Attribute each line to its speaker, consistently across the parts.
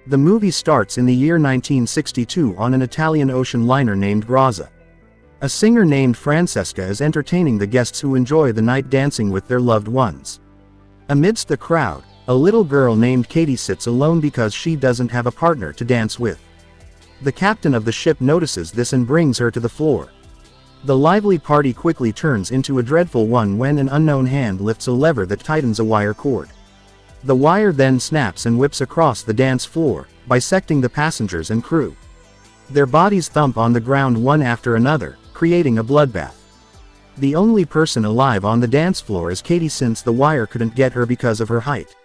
Speaker 1: The movie starts in the year 1962 on an Italian ocean liner named Grazia. A singer named Francesca is entertaining the guests who enjoy the night dancing with their loved ones. Amidst the crowd, a little girl named Katie sits alone because she doesn't have a partner to dance with. The captain of the ship notices this and brings her to the floor. The lively party quickly turns into a dreadful one when an unknown hand lifts a lever that tightens a wire cord. The wire then snaps and whips across the dance floor, bisecting the passengers and crew. Their bodies thump on the ground one after another, creating a bloodbath. The only person alive on the dance floor is Katie since the wire couldn't get her because of her height.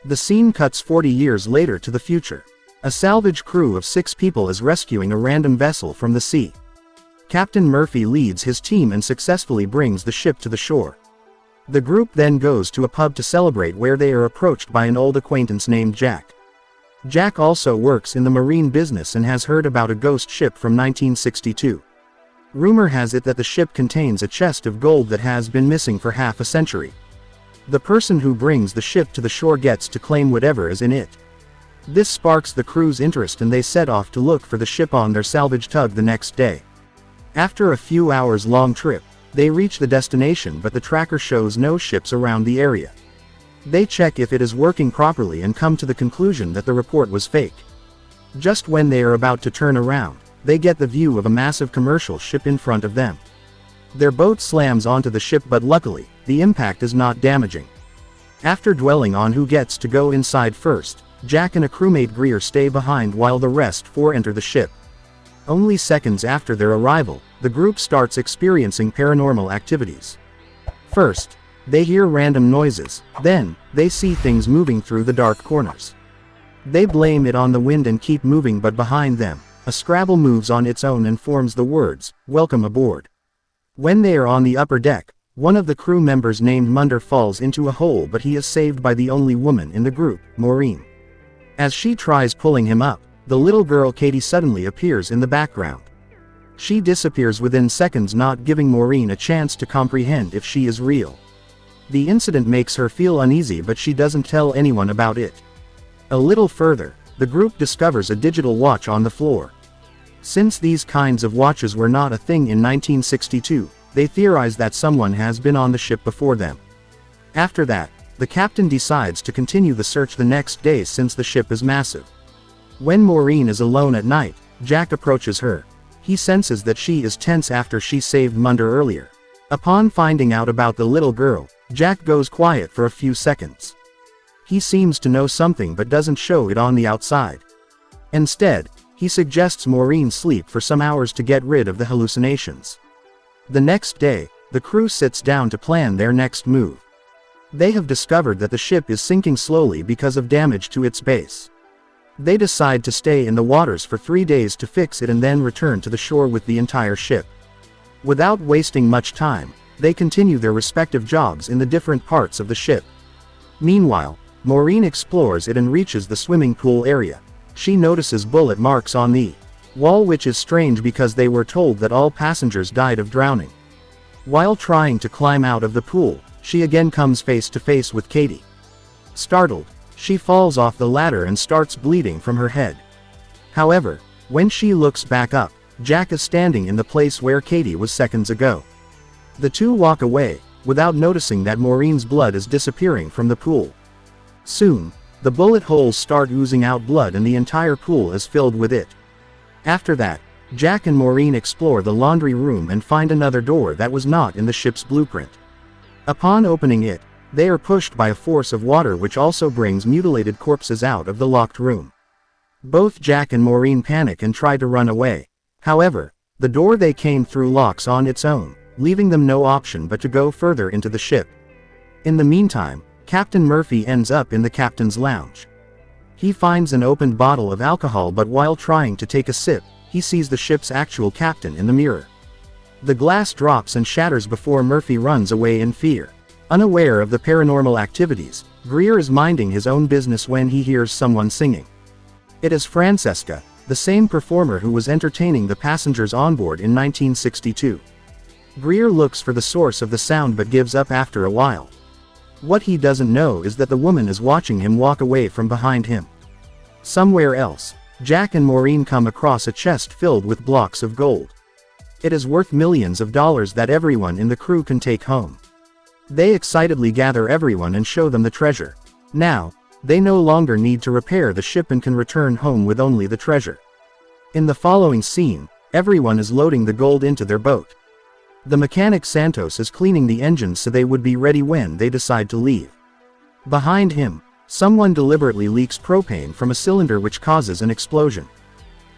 Speaker 1: The scene cuts 40 years later to the future. A salvage crew of 6 people is rescuing a random vessel from the sea. Captain Murphy leads his team and successfully brings the ship to the shore. The group then goes to a pub to celebrate where they are approached by an old acquaintance named Jack. Jack also works in the marine business and has heard about a ghost ship from 1962. Rumor has it that the ship contains a chest of gold that has been missing for half a century. The person who brings the ship to the shore gets to claim whatever is in it. This sparks the crew's interest and they set off to look for the ship on their salvage tug the next day. After a few hours long trip, they reach the destination but the tracker shows no ships around the area. They check if it is working properly and come to the conclusion that the report was fake. Just when they are about to turn around, they get the view of a massive commercial ship in front of them. Their boat slams onto the ship but luckily, the impact is not damaging. After dwelling on who gets to go inside first, Jack and a crewmate Greer stay behind while the rest 4 enter the ship. Only seconds after their arrival, the group starts experiencing paranormal activities. First, they hear random noises, then, they see things moving through the dark corners. They blame it on the wind and keep moving but behind them, a Scrabble moves on its own and forms the words, "Welcome aboard." When they are on the upper deck, one of the crew members named Munder falls into a hole but he is saved by the only woman in the group, Maureen. As she tries pulling him up, the little girl Katie suddenly appears in the background. She disappears within seconds, not giving Maureen a chance to comprehend if she is real. The incident makes her feel uneasy but she doesn't tell anyone about it. A little further, the group discovers a digital watch on the floor. Since these kinds of watches were not a thing in 1962, they theorize that someone has been on the ship before them. After that, the captain decides to continue the search the next day since the ship is massive. When Maureen is alone at night, Jack approaches her. He senses that she is tense after she saved Munder earlier. Upon finding out about the little girl, Jack goes quiet for a few seconds. He seems to know something but doesn't show it on the outside. Instead, he suggests Maureen sleep for some hours to get rid of the hallucinations. The next day, the crew sits down to plan their next move. They have discovered that the ship is sinking slowly because of damage to its base. They decide to stay in the waters for 3 days to fix it and then return to the shore with the entire ship. Without wasting much time, they continue their respective jobs in the different parts of the ship. Meanwhile, Maureen explores it and reaches the swimming pool area. She notices bullet marks on the wall, which is strange because they were told that all passengers died of drowning. While trying to climb out of the pool, she again comes face to face with Katie. Startled, she falls off the ladder and starts bleeding from her head. However, when she looks back up, Jack is standing in the place where Katie was seconds ago. The two walk away, without noticing that Maureen's blood is disappearing from the pool. Soon, the bullet holes start oozing out blood and the entire pool is filled with it. After that, Jack and Maureen explore the laundry room and find another door that was not in the ship's blueprint. Upon opening it, they are pushed by a force of water which also brings mutilated corpses out of the locked room. Both Jack and Maureen panic and try to run away. However, the door they came through locks on its own, leaving them no option but to go further into the ship. In the meantime, Captain Murphy ends up in the captain's lounge. He finds an opened bottle of alcohol but while trying to take a sip, he sees the ship's actual captain in the mirror. The glass drops and shatters before Murphy runs away in fear. Unaware of the paranormal activities, Greer is minding his own business when he hears someone singing. It is Francesca, the same performer who was entertaining the passengers on board in 1962. Greer looks for the source of the sound but gives up after a while. What he doesn't know is that the woman is watching him walk away from behind him. Somewhere else, Jack and Maureen come across a chest filled with blocks of gold. It is worth millions of dollars that everyone in the crew can take home. They excitedly gather everyone and show them the treasure. Now, they no longer need to repair the ship and can return home with only the treasure. In the following scene, everyone is loading the gold into their boat. The mechanic Santos is cleaning the engines so they would be ready when they decide to leave. Behind him, someone deliberately leaks propane from a cylinder which causes an explosion.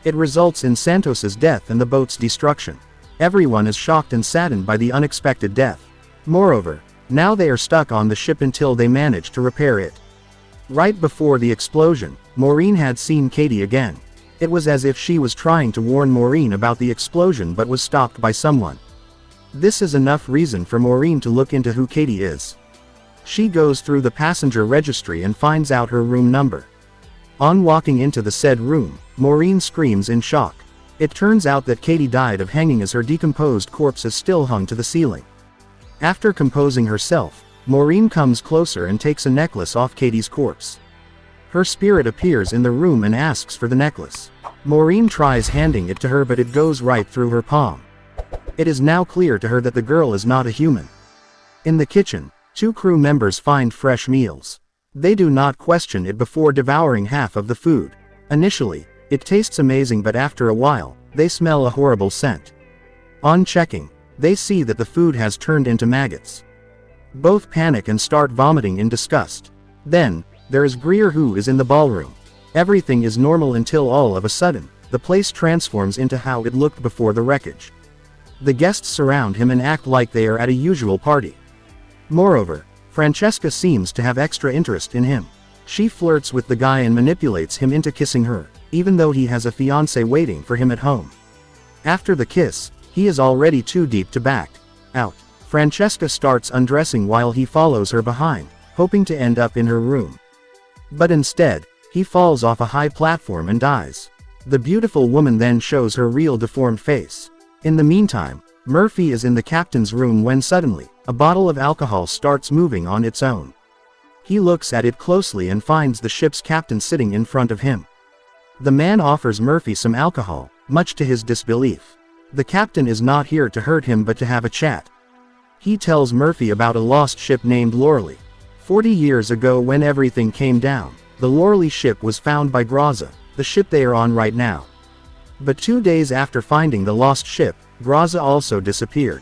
Speaker 1: It results in Santos's death and the boat's destruction. Everyone is shocked and saddened by the unexpected death. Moreover, now they are stuck on the ship until they manage to repair it. Right before the explosion, Maureen had seen Katie again. It was as if she was trying to warn Maureen about the explosion but was stopped by someone. This is enough reason for Maureen to look into who Katie is. She goes through the passenger registry and finds out her room number. On walking into the said room, Maureen screams in shock. It turns out that Katie died of hanging as her decomposed corpse is still hung to the ceiling. After composing herself, Maureen comes closer and takes a necklace off Katie's corpse. Her spirit appears in the room and asks for the necklace. Maureen tries handing it to her but it goes right through her palm. It is now clear to her that the girl is not a human. In the kitchen, two crew members find fresh meals. They do not question it before devouring half of the food. Initially, it tastes amazing but after a while, they smell a horrible scent. On checking, they see that the food has turned into maggots. Both panic and start vomiting in disgust. Then, there is Greer who is in the ballroom. Everything is normal until all of a sudden, the place transforms into how it looked before the wreckage. The guests surround him and act like they are at a usual party. Moreover, Francesca seems to have extra interest in him. She flirts with the guy and manipulates him into kissing her, even though he has a fiancée waiting for him at home. After the kiss, he is already too deep to back out. Francesca starts undressing while he follows her behind, hoping to end up in her room. But instead, he falls off a high platform and dies. The beautiful woman then shows her real deformed face. In the meantime, Murphy is in the captain's room when suddenly, a bottle of alcohol starts moving on its own. He looks at it closely and finds the ship's captain sitting in front of him. The man offers Murphy some alcohol, much to his disbelief. The captain is not here to hurt him but to have a chat. He tells Murphy about a lost ship named Loreley. 40 years ago when everything came down, the Loreley ship was found by Graza, the ship they are on right now. But 2 days after finding the lost ship, Graza also disappeared.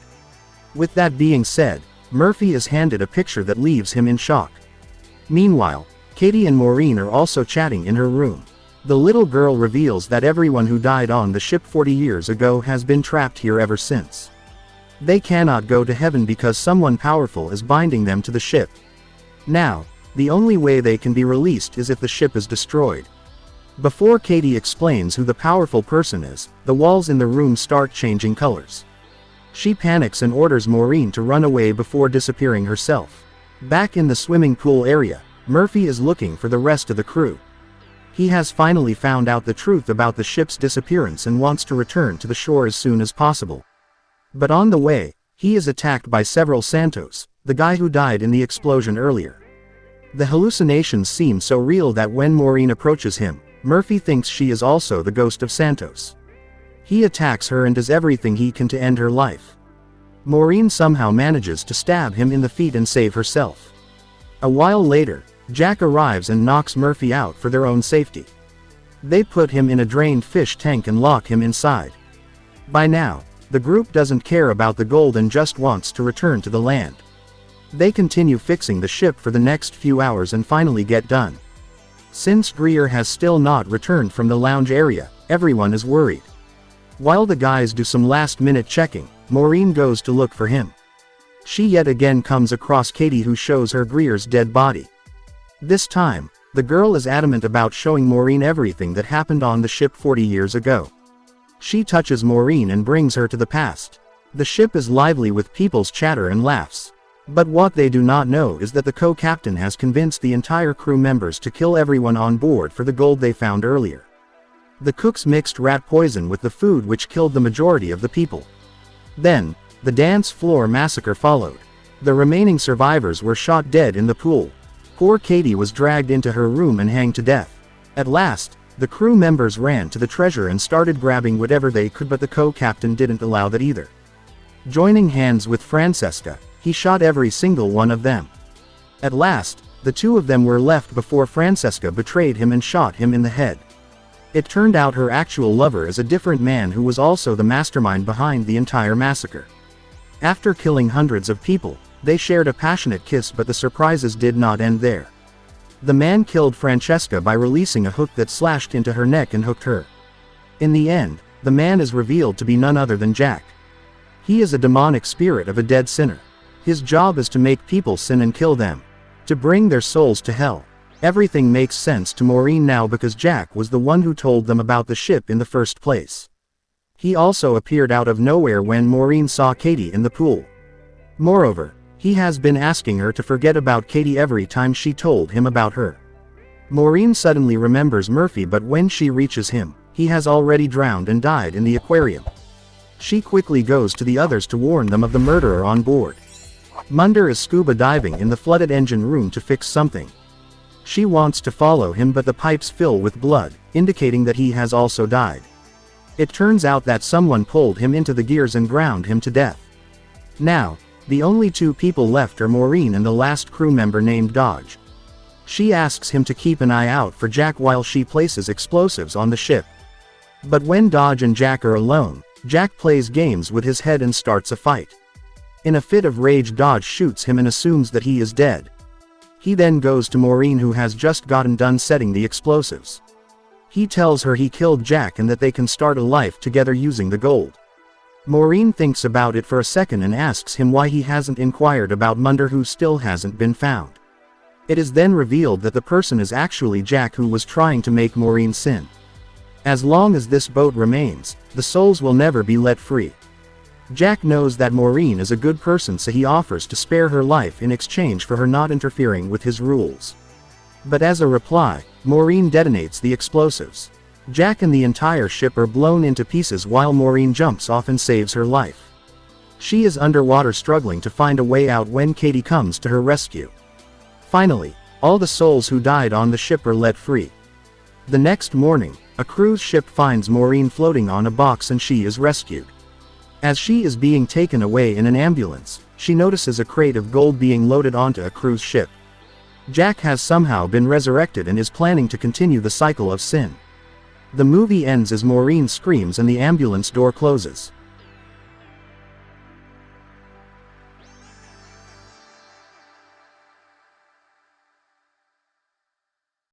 Speaker 1: With that being said, Murphy is handed a picture that leaves him in shock. Meanwhile, Katie and Maureen are also chatting in her room. The little girl reveals that everyone who died on the ship 40 years ago has been trapped here ever since. They cannot go to heaven because someone powerful is binding them to the ship. Now, the only way they can be released is if the ship is destroyed. Before Katie explains who the powerful person is, the walls in the room start changing colors. She panics and orders Maureen to run away before disappearing herself. Back in the swimming pool area, Murphy is looking for the rest of the crew. He has finally found out the truth about the ship's disappearance and wants to return to the shore as soon as possible. But on the way, he is attacked by several Santos, the guy who died in the explosion earlier. The hallucinations seem so real that when Maureen approaches him, Murphy thinks she is also the ghost of Santos. He attacks her and does everything he can to end her life. Maureen somehow manages to stab him in the feet and save herself. A while later, Jack arrives and knocks Murphy out for their own safety. They put him in a drained fish tank and lock him inside. By now, the group doesn't care about the gold and just wants to return to the land. They continue fixing the ship for the next few hours and finally get done. Since Greer has still not returned from the lounge area, everyone is worried. While the guys do some last-minute checking, Maureen goes to look for him. She yet again comes across Katie who shows her Greer's dead body. This time, the girl is adamant about showing Maureen everything that happened on the ship 40 years ago. She touches Maureen and brings her to the past. The ship is lively with people's chatter and laughs. But what they do not know is that the co-captain has convinced the entire crew members to kill everyone on board for the gold they found earlier. The cooks mixed rat poison with the food which killed the majority of the people. Then, the dance floor massacre followed. The remaining survivors were shot dead in the pool. Poor Katie was dragged into her room and hanged to death. At last, the crew members ran to the treasure and started grabbing whatever they could, but the co-captain didn't allow that either. Joining hands with Francesca, he shot every single one of them. At last, the two of them were left before Francesca betrayed him and shot him in the head. It turned out her actual lover is a different man who was also the mastermind behind the entire massacre. After killing hundreds of people, they shared a passionate kiss, but the surprises did not end there. The man killed Francesca by releasing a hook that slashed into her neck and hooked her. In the end, the man is revealed to be none other than Jack. He is a demonic spirit of a dead sinner. His job is to make people sin and kill them, to bring their souls to hell. Everything makes sense to Maureen now because Jack was the one who told them about the ship in the first place. He also appeared out of nowhere when Maureen saw Katie in the pool. Moreover, he has been asking her to forget about Katie every time she told him about her. Maureen suddenly remembers Murphy, but when she reaches him, he has already drowned and died in the aquarium. She quickly goes to the others to warn them of the murderer on board. Munder is scuba diving in the flooded engine room to fix something. She wants to follow him, but the pipes fill with blood, indicating that he has also died. It turns out that someone pulled him into the gears and ground him to death. Now, the only two people left are Maureen and the last crew member named Dodge. She asks him to keep an eye out for Jack while she places explosives on the ship. But when Dodge and Jack are alone, Jack plays games with his head and starts a fight. In a fit of rage, Dodge shoots him and assumes that he is dead. He then goes to Maureen, who has just gotten done setting the explosives. He tells her he killed Jack and that they can start a life together using the gold. Maureen thinks about it for a second and asks him why he hasn't inquired about Munder, who still hasn't been found. It is then revealed that the person is actually Jack, who was trying to make Maureen sin. As long as this boat remains, the souls will never be let free. Jack knows that Maureen is a good person, so he offers to spare her life in exchange for her not interfering with his rules. But as a reply, Maureen detonates the explosives. Jack and the entire ship are blown into pieces while Maureen jumps off and saves her life. She is underwater struggling to find a way out when Katie comes to her rescue. Finally, all the souls who died on the ship are let free. The next morning, a cruise ship finds Maureen floating on a box and she is rescued. As she is being taken away in an ambulance, she notices a crate of gold being loaded onto a cruise ship. Jack has somehow been resurrected and is planning to continue the cycle of sin. The movie ends as Maureen screams and the ambulance door closes.